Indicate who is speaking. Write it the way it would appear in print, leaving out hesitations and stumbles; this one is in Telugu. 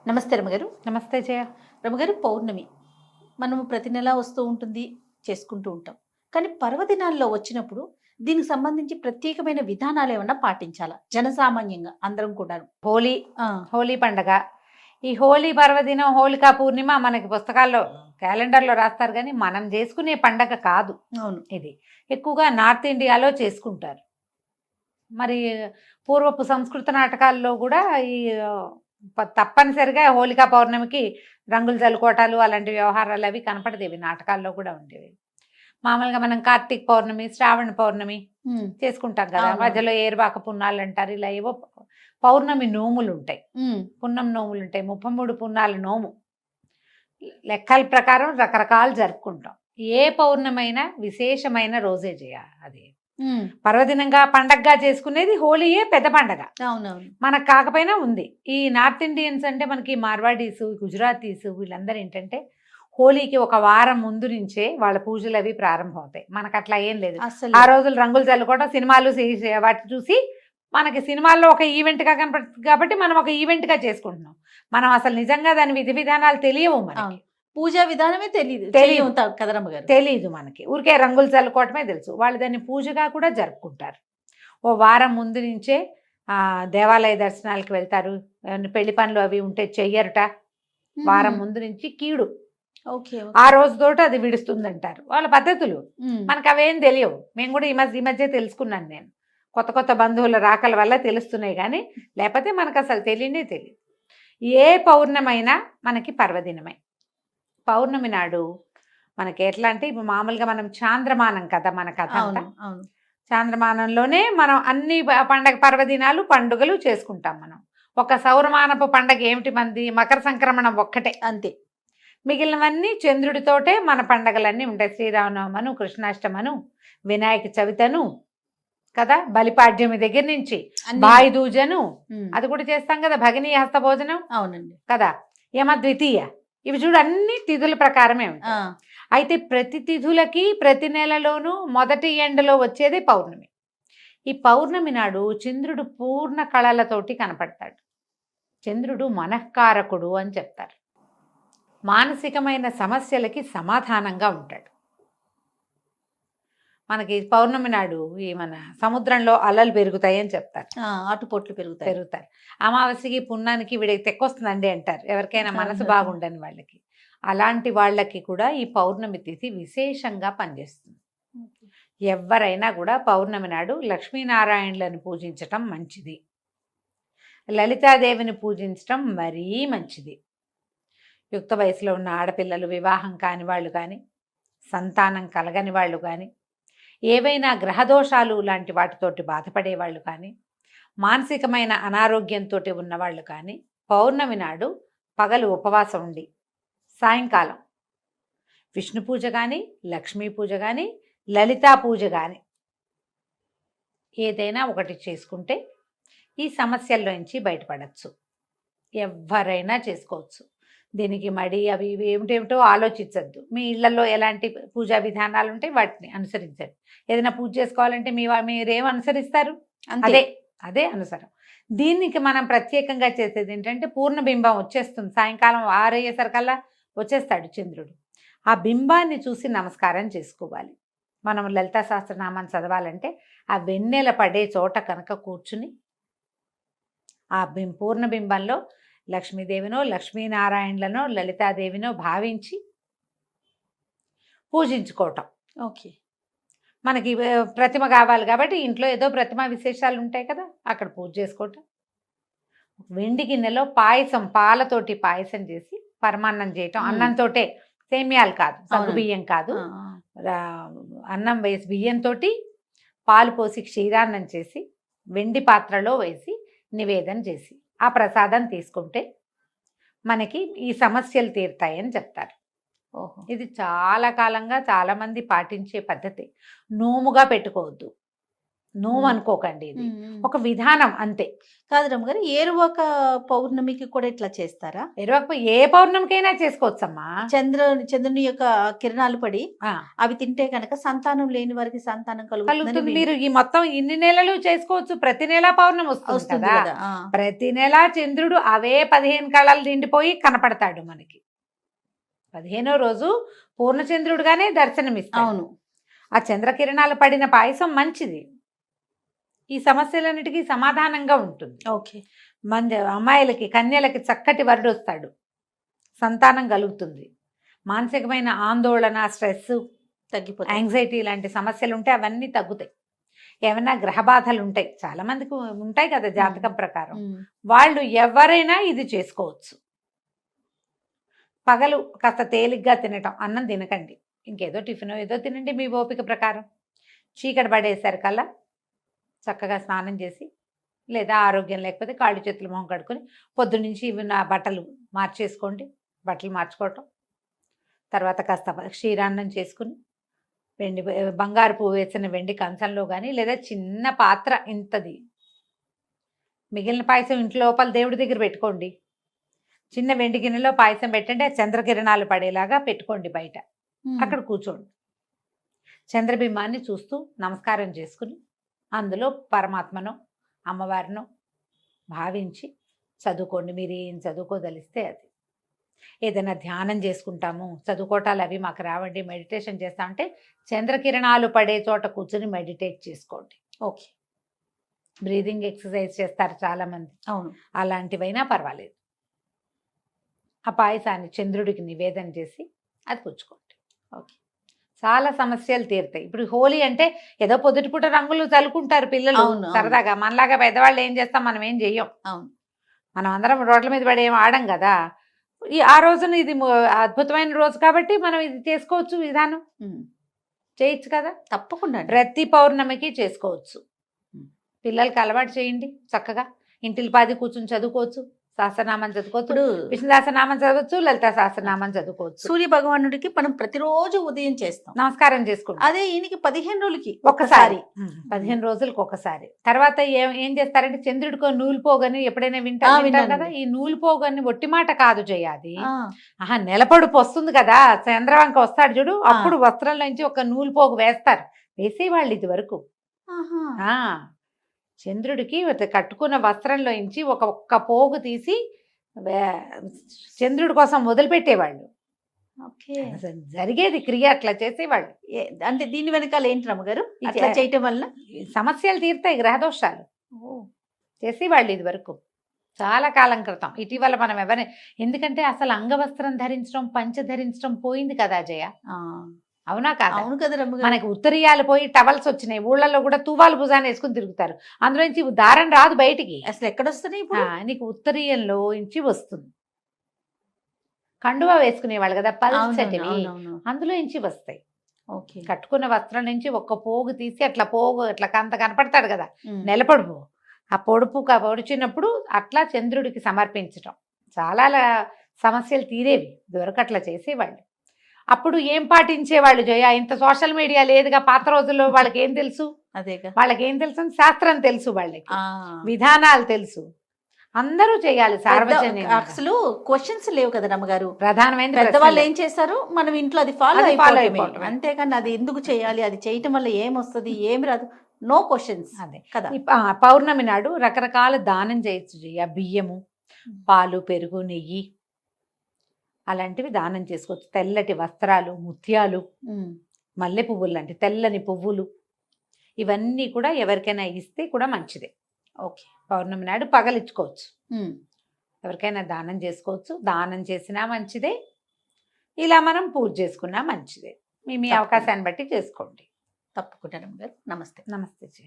Speaker 1: నమస్తే రమగారు.
Speaker 2: నమస్తే జయ.
Speaker 1: రమగారు, పౌర్ణమి మనము ప్రతి నెల వస్తూ ఉంటుంది, చేసుకుంటూ ఉంటాం. కానీ పర్వదినాల్లో వచ్చినప్పుడు దీనికి సంబంధించి ప్రత్యేకమైన విధానాలు ఏమన్నా పాటించాలా? జనసామాన్యంగా అందరం కూడాను.
Speaker 2: హోలీ
Speaker 1: ఆ!
Speaker 2: హోలీ పండగ. ఈ హోలీ పర్వదినం, హోళికా పూర్ణిమ మనకి పుస్తకాల్లో క్యాలెండర్లో రాస్తారు, కానీ మనం చేసుకునే పండగ కాదు
Speaker 1: అవును.
Speaker 2: ఇది. ఎక్కువగా నార్త్ ఇండియాలో చేసుకుంటారు. మరి పూర్వపు సంస్కృత నాటకాల్లో కూడా ఈ తప్పనిసరిగా హోళికా పౌర్ణమికి రంగులు చల్లుకోవటాలు అలాంటి వ్యవహారాలు అవి కనపడేవి, నాటకాల్లో కూడా ఉండేవి. మామూలుగా మనం కార్తీక పౌర్ణమి, శ్రావణ పౌర్ణమి
Speaker 1: హ్మ్.
Speaker 2: చేసుకుంటాం కదా,
Speaker 1: అవునవును.
Speaker 2: మధ్యలో ఏరువాక పున్నాలు అంటారు, ఇలా ఏవో పౌర్ణమి నోములు ఉంటాయి,
Speaker 1: హ్మ్.
Speaker 2: పున్నం నోములు ఉంటాయి, 33 పున్నాల నోము. లెక్కల ప్రకారం రకరకాలు జరుపుకుంటాం. ఏ పౌర్ణమైనా విశేషమైన రోజే చేయాలి. అది
Speaker 1: హ్మ్.
Speaker 2: పర్వదినంగా పండగగా చేసుకునేది హోలీయే పెద్ద పండగ.
Speaker 1: అవునవును.
Speaker 2: మనకు కాకపోయినా ఉంది. ఈ నార్త్ ఇండియన్స్ అంటే మనకి మార్వాడీసు, గుజరాతీసు వీళ్ళందరూ ఏంటంటే హోలీకి ఒక వారం ముందు నుంచే వాళ్ళ పూజలు అవి ప్రారంభం అవుతాయి. మనకు అట్లా ఏం లేదు.
Speaker 1: అస్సలు
Speaker 2: ఆ రోజులు రంగులు చల్లుకోవడం, సినిమాలు వాటి చూసి మనకి సినిమాల్లో ఒక ఈవెంట్గా కనపడుతుంది కాబట్టి మనం ఒక ఈవెంట్గా చేసుకుంటున్నాం. మనం అసలు నిజంగా దాని విధి విధానాలు తెలియవు మనకి.
Speaker 1: అవును. పూజా విధానమే తెలీదు.
Speaker 2: తెలీదు.
Speaker 1: కదా రమగారు?
Speaker 2: తెలీదు మనకి. ఊరికే రంగులు చల్లుకోవటమే తెలుసు. వాళ్ళు దాన్ని పూజగా కూడా జరుపుకుంటారు. ఓ వారం ముందు నుంచే దేవాలయ దర్శనాలకు వెళ్తారు. పెళ్లి పనులు అవి ఉంటే చెయ్యరట. వారం ముందు నుంచి కీడు
Speaker 1: ఓకే.
Speaker 2: ఆ రోజుతోటి అది విడుస్తుందంటారు. వాళ్ళ పద్ధతులు
Speaker 1: హ్మ్.
Speaker 2: మనకు అవేం తెలియవు. మేము కూడా ఈ మధ్య తెలుసుకున్నాను నేను. కొత్త కొత్త బంధువుల రాకల వల్ల తెలుస్తున్నాయి, కానీ లేకపోతే మనకు అసలు తెలియనే తెలియదు. ఏ పౌర్ణమైనా మనకి పర్వదినమే. పౌర్ణమి నాడు మనకి ఎట్లా అంటే ఇప్పుడు మామూలుగా మనం చాంద్రమానం కదా మన కథ అంతా.
Speaker 1: అవును. అవును.
Speaker 2: చాంద్రమానంలోనే మనం అన్ని పండగ పర్వదినాలు పండుగలు చేసుకుంటాం మనం. ఒక సౌరమానపు పండగ ఏమిటి మంది? మకర సంక్రమణం ఒక్కటే.
Speaker 1: అంతే.
Speaker 2: మిగిలినవన్నీ చంద్రుడితోటే మన పండగలన్నీ ఉంటాయి. శ్రీరామనవమను, కృష్ణాష్టమను, వినాయక చవితను కదా, బలిపాడ్యమి దగ్గర నుంచి
Speaker 1: అన్నీ.
Speaker 2: బాయి దూజను
Speaker 1: హ్మ్.
Speaker 2: అది కూడా చేస్తాం కదా, భగినీ హస్త భోజనం
Speaker 1: అవునండి.
Speaker 2: కదా, యమ ద్వితీయ, ఇవి చూడు అన్ని తిథుల ప్రకారమే
Speaker 1: ఆ!
Speaker 2: ఉంటాయి. అయితే ప్రతి తిథులకి ప్రతి నెలలోనూ మొదటి ఎండలో వచ్చేది పౌర్ణమి. ఈ పౌర్ణమి నాడు చంద్రుడు పూర్ణ కళలతోటి కనపడతాడు. చంద్రుడు మనఃకారకుడు అని చెప్తారు. మానసికమైన సమస్యలకి సమాధానంగా ఉంటాడు. మనకి పౌర్ణమి నాడు ఈ మన సముద్రంలో అలలు పెరుగుతాయని చెప్తారు.
Speaker 1: ఆటుపోట్లు పెరుగుతాయి.
Speaker 2: పెరుగుతారు. అమావాస్యకి పున్నానికి వీడికి తెక్కొస్తుందండి అంటారు, ఎవరికైనా మనసు బాగుండని వాళ్ళకి. అలాంటి వాళ్ళకి కూడా ఈ పౌర్ణమి తిథి విశేషంగా పనిచేస్తుంది. ఎవరైనా కూడా పౌర్ణమి నాడు లక్ష్మీనారాయణులను పూజించటం మంచిది. లలితాదేవిని పూజించటం మరీ మంచిది. యుక్త వయసులో ఉన్న ఆడపిల్లలు, వివాహం కాని వాళ్ళు కానీ, సంతానం కలగని వాళ్ళు కానీ, ఏవైనా గ్రహదోషాలు లాంటి వాటితోటి బాధపడే వాళ్ళు కానీ, మానసికమైన అనారోగ్యంతో ఉన్నవాళ్ళు కానీ పౌర్ణమి నాడు పగలు ఉపవాసం ఉండి సాయంకాలం విష్ణు పూజ కానీ, లక్ష్మీ పూజ కానీ, లలితా పూజ కానీ ఏదైనా ఒకటి చేసుకుంటే ఈ సమస్యల్లోంచి బయటపడచ్చు. ఎవరైనా చేసుకోవచ్చు. దీనికి మడి అవి ఇవి ఏమిటేమిటో ఆలోచించద్దు. మీ ఇళ్లలో ఎలాంటి పూజా విధానాలు ఉంటాయి వాటిని అనుసరించండి. ఏదైనా పూజ చేసుకోవాలంటే మీరేం అనుసరిస్తారు? అదే అదే అనుసరం. దీనికి మనం ప్రత్యేకంగా చేసేది ఏంటంటే పూర్ణబింబం వచ్చేస్తుంది. సాయంకాలం 6 అయ్యేసరికల్లా వచ్చేస్తాడు చంద్రుడు. ఆ బింబాన్ని చూసి నమస్కారం చేసుకోవాలి. మనం లలితా సహస్రనామాన్ని చదవాలంటే ఆ వెన్నెల పడే చోట కనుక కూర్చుని ఆ పూర్ణబింబంలో లక్ష్మీదేవినో, లక్ష్మీనారాయణులనో, లలితాదేవినో భావించి పూజించుకోవటం.
Speaker 1: ఓకే.
Speaker 2: మనకి ప్రతిమ కావాలి కాబట్టి ఇంట్లో ఏదో ప్రతిమ విశేషాలు ఉంటాయి కదా, అక్కడ పూజ చేసుకోవటం. వెండి గిన్నెలో పాయసం, పాలతోటి పాయసం చేసి పరమాన్నం చేయటం. అన్నంతోటే, సేమ్యాలు కాదు, సగ్గు బియ్యం కాదు, అన్నం వేసి బియ్యంతో పాలు పోసి క్షీరాన్నం చేసి వెండి పాత్రలో వేసి నివేదన చేసి ఆ ప్రసాదం తీసుకుంటే మనకి ఈ సమస్యలు తీరుతాయని చెప్తారు.
Speaker 1: ఓహో.
Speaker 2: ఇది చాలా కాలంగా చాలామంది పాటించే పద్ధతి. నోముగా పెట్టుకోవద్దు. నోము అనుకోకండి, ఇది
Speaker 1: ఉమ్.
Speaker 2: ఒక విధానం అంతే.
Speaker 1: కాదు రమ్మగారు, ఏరువాక పౌర్ణమికి కూడా ఇట్లా చేస్తారా?
Speaker 2: ఎరువకు ఏ పౌర్ణమికైనా చేసుకోవచ్చమ్మా.
Speaker 1: చంద్రుని యొక్క కిరణాలు పడి
Speaker 2: ఆ,
Speaker 1: అవి తింటే కనుక సంతానం లేని వారికి సంతానం
Speaker 2: కలుగుతుంది.
Speaker 1: కలుగుతుందని
Speaker 2: మీరు ఈ మొత్తం ఇన్ని నెలలు చేసుకోవచ్చు, ప్రతి నెల పౌర్ణమి వస్తుంది
Speaker 1: వస్తుంది
Speaker 2: కదా.
Speaker 1: కదా.
Speaker 2: ప్రతి నెల చంద్రుడు అవే 15 కళలు నిండిపోయి కనపడతాడు మనకి. 15వ రోజు పూర్ణచంద్రుడుగానే దర్శనమిస్తాడు.
Speaker 1: అవును.
Speaker 2: ఆ చంద్రకిరణాలు పడిన పాయసం మంచిది, ఈ సమస్యలన్నిటికీ సమాధానంగా ఉంటుంది.
Speaker 1: ఓకే.
Speaker 2: అమ్మాయిలకి కన్యలకి చక్కటి వరుడు వస్తాడు, సంతానం కలుగుతుంది. మానసికమైన ఆందోళన, స్ట్రెస్,
Speaker 1: తగ్గిపోతుంది.
Speaker 2: యాంగ్జైటీ లాంటి సమస్యలు ఉంటే అవన్నీ తగ్గుతాయి. ఏమైనా గ్రహ బాధలు ఉంటాయి, చాలా మందికి ఉంటాయి కదా జాతకం ప్రకారం, వాళ్ళు ఎవరైనా ఇది చేసుకోవచ్చు. పగలు కాస్త తేలిగ్గా తినటం, అన్నం తినకండి, ఇంకేదో టిఫిన్ ఏదో తినండి మీ ఓపిక ప్రకారం. చీకటి పడేసరికల్లా చక్కగా స్నానం చేసి, లేదా ఆరోగ్యం లేకపోతే కాళ్ళు చేతులు మొహం కడుక్కొని పొద్దున్నుంచి ఇవి నా బట్టలు మార్చేసుకోండి. బట్టలు మార్చుకోవటం, తర్వాత కాస్త క్షీరాన్నం చేసుకుని బంగారు పువ్వు వేసిన వెండి కంచంలో కానీ, లేదా చిన్న పాత్ర ఇంతది మిగిలిన పాయసం ఇంట్లో లోపల దేవుడి దగ్గర పెట్టుకోండి. చిన్న వెండి గిన్నెలో పాయసం పెట్టండి, ఆ చంద్రకిరణాలు పడేలాగా పెట్టుకోండి బయట. అక్కడ కూర్చోండి, చంద్రబింబాన్ని చూస్తూ నమస్కారం చేసుకుని అందులో పరమాత్మను, అమ్మవారిను భావించి చదువుకోండి. మీరు ఏం చదువుకోదలిస్తే అది. ఏదైనా ధ్యానం చేసుకుంటాము, చదువుకోవటాలు అవి మాకు రావండి, మెడిటేషన్ చేస్తామంటే చంద్రకిరణాలు పడే చోట కూర్చొని మెడిటేట్ చేసుకోండి.
Speaker 1: ఓకే.
Speaker 2: బ్రీదింగ్ ఎక్సర్సైజ్ చేస్తారు చాలామంది,
Speaker 1: అవును.
Speaker 2: అలాంటివైనా పర్వాలేదు. ఆ పాయసాన్ని చంద్రుడికి నివేదన చేసి అది పుచ్చుకోండి.
Speaker 1: ఓకే.
Speaker 2: చాలా సమస్యలు తీరుతాయి. ఇప్పుడు హోలీ అంటే ఏదో పొద్దుటిపూట రంగులు చల్లుకుంటారు పిల్లలు
Speaker 1: అవును, అవును.
Speaker 2: సరదాగా. మనలాగా పెద్దవాళ్ళు ఏం చేస్తాం, మనం ఏం చెయ్యం.
Speaker 1: అవును.
Speaker 2: మనం అందరం రోడ్ల మీద పడి ఏం ఆడం కదా. ఆ రోజున ఇది అద్భుతమైన రోజు కాబట్టి మనం ఇది చేసుకోవచ్చు, విధానం చేయొచ్చు కదా.
Speaker 1: తప్పకుండా అండి.
Speaker 2: ప్రతి పౌర్ణమికి చేసుకోవచ్చు. పిల్లలకి అలవాటు చేయండి, చక్కగా ఇంటిల్లిపాది కూర్చుని చదువుకోవచ్చు. సహస్రనామం చదువుకోవచ్చు,
Speaker 1: ఇప్పుడు
Speaker 2: విష్ణు సహస్రనామం చదవచ్చు, లలిత సహస్రనామం చదువుకోవచ్చు.
Speaker 1: సూర్య భగవానుడికి మనం ప్రతిరోజు ఉదయం చేస్తాం,
Speaker 2: నమస్కారం చేసుకుంటాం.
Speaker 1: అదే ఈయనకి 15 రోజులకి
Speaker 2: ఒక్కసారి, 15 రోజులకు ఒకసారి. తర్వాత ఏం చేస్తారంటే చంద్రుడికో నూలు పోగని ఎప్పుడైనా వింటారు కదా. ఈ నూలు పోగని ఒట్టి మాట కాదు చేయాలి. నెలపడుపు వస్తుంది కదా, చంద్రవంక వస్తాడు చూడు, అప్పుడు వస్త్రంలోంచి ఒక నూలు పోగు వేస్తారు, వేసేవాళ్ళు ఇది వరకు. చంద్రుడికి కట్టుకున్న వస్త్రంలోంచి ఒక్క పోగు తీసి చంద్రుడి కోసం వదిలిపెట్టేవాళ్ళు. జరిగేది క్రియ, అట్లా చేసేవాళ్ళు.
Speaker 1: అంటే దీని వెనకాల ఏంటి రమ్మగారు, అట్లా చేయటం వల్ల
Speaker 2: సమస్యలు తీరుతాయి, గ్రహదోషాలు చేసేవాళ్ళు ఇది వరకు చాలా కాలం క్రితం. ఇటీవల మనం ఎవరైనా, ఎందుకంటే అసలు అంగవస్త్రం ధరించడం, పంచ ధరించడం పోయింది కదా జయ, అవునా కాదా?
Speaker 1: అవును కదా రమ్మగారు.
Speaker 2: మనకి ఉత్తరీయాలు పోయి టవల్స్ వచ్చినాయి, ఊళ్ళల్లో కూడా తువ్వాలు భుజాన్ని వేసుకుని తిరుగుతారు, అందులోంచి దారం రాదు బయటికి.
Speaker 1: అసలు ఎక్కడొస్తున్నాయి ఇప్పుడు?
Speaker 2: నీకు ఉత్తరీయంలో నుంచి వస్తుంది. కండువా వేసుకునేవాళ్ళు కదా పల్చటివి, అందులో నుంచి వస్తాయి. కట్టుకున్న వస్త్రం నుంచి ఒక్క పోగు తీసి అట్లా పోగు అట్లా కంత కనపడతాడు కదా నెలపొడుపు, ఆ పొడిచినప్పుడు అట్లా చంద్రుడికి సమర్పించటం. చాలా సమస్యలు తీరేవి ఇదివరకు, అట్లా చేసేవాళ్ళు. అప్పుడు ఏం పాటించేవాళ్ళు జయ, ఇంత సోషల్ మీడియా లేదుగా పాత రోజుల్లో. వాళ్ళకి ఏం తెలుసు, వాళ్ళకి ఏం తెలుసు, శాస్త్రం తెలుసు, వాళ్ళకి విధానాలు తెలుసు, అందరూ చేయాలి సార్వజనిక.
Speaker 1: అసలు క్వశ్చన్స్ లేవు కదా రమ్మగారు,
Speaker 2: ప్రధానమైన
Speaker 1: పెద్దవాళ్ళు ఏం చేశారు, మనం ఇంట్లో అది ఫాలో అయిపోవడం, అంతేకాని అది ఎందుకు చేయాలి, అది చేయటం వల్ల ఏమొస్తుంది, ఏమి రాదు, నో క్వశ్చన్స్.
Speaker 2: అదే
Speaker 1: కదా.
Speaker 2: పౌర్ణమి నాడు రకరకాల దానం చేయొచ్చు జయ, బియ్యము, పాలు, పెరుగు, నెయ్యి అలాంటివి దానం చేసుకోవచ్చు. తెల్లటి వస్త్రాలు, ముత్యాలు, మల్లె పువ్వులు లాంటి తెల్లని పువ్వులు, ఇవన్నీ కూడా ఎవరికైనా ఇస్తే కూడా మంచిదే. ఓకే. పౌర్ణమి నాడు పగలిచ్చుకోవచ్చు, ఎవరికైనా దానం చేసుకోవచ్చు. దానం చేసినా మంచిదే, ఇలా మనం పూజ చేసుకున్నా మంచిదే. మీ అవకాశాన్ని బట్టి చేసుకోండి.
Speaker 1: తప్పకుండా. నమస్తే.
Speaker 2: నమస్తే.